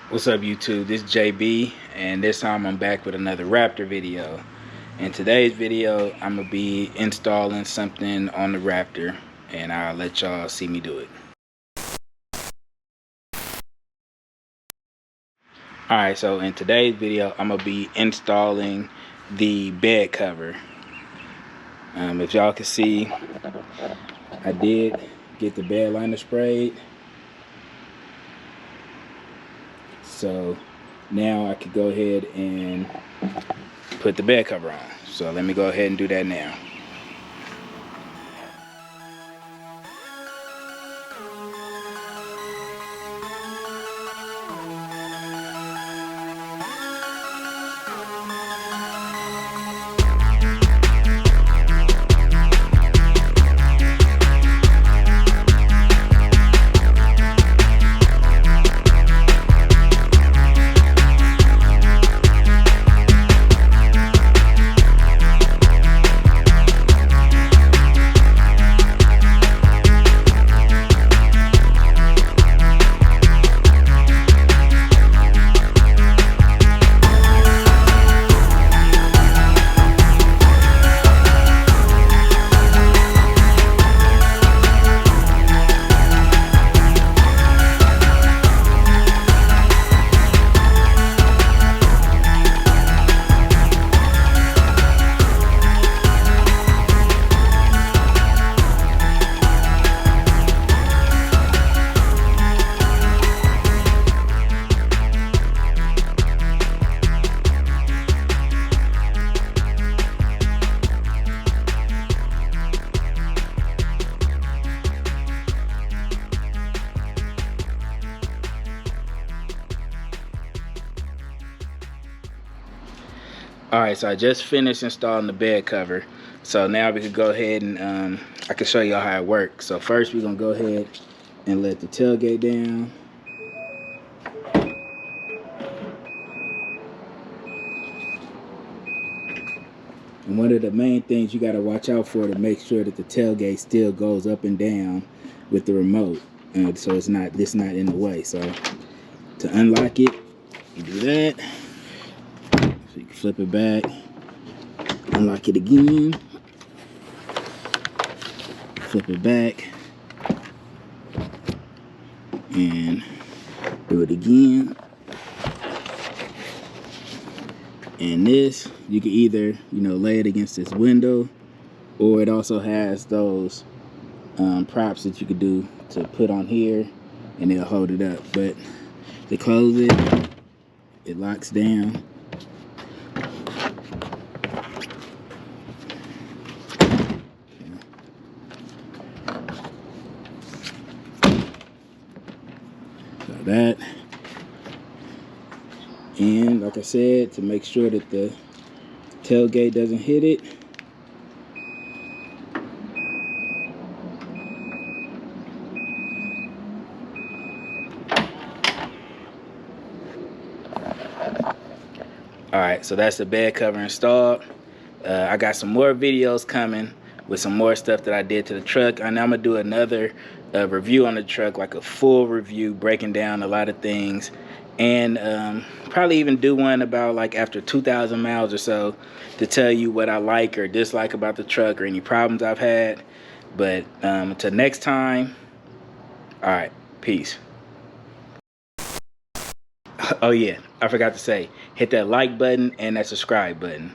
What's up YouTube, this is JB, and this time I'm back with another Raptor video. In today's video I'm gonna be installing something on the Raptor, and I'll let y'all see me do it. Alright, so in today's video I'm gonna be installing the bed cover. If y'all can see, I did get the bed liner sprayed, so now I could go ahead and put the bed cover on. So let me go ahead and do that now. Alright, so I just finished installing the bed cover. So now we can go ahead and I can show y'all how it works. So first we're gonna go ahead and let the tailgate down. And one of the main things you gotta watch out for to make sure that the tailgate still goes up and down with the remote. So it's not in the way. So to unlock it, you do that. So you can flip it back, unlock it again, flip it back, and do it again. And this, you can either, lay it against this window, or it also has those props that you could do to put on here, and it'll hold it up. But to close it, it locks down. That, and like I said, to make sure that the tailgate doesn't hit it, alright, so that's the bed cover installed. I got some more videos coming with some more stuff that I did to the truck, and I'm gonna do another review on the truck, like a full review breaking down a lot of things, and probably even do one about like after 2,000 miles or so to tell you what I like or dislike about the truck or any problems I've had. But until next time, all right, peace. Oh yeah, I forgot to say, hit that like button and that subscribe button.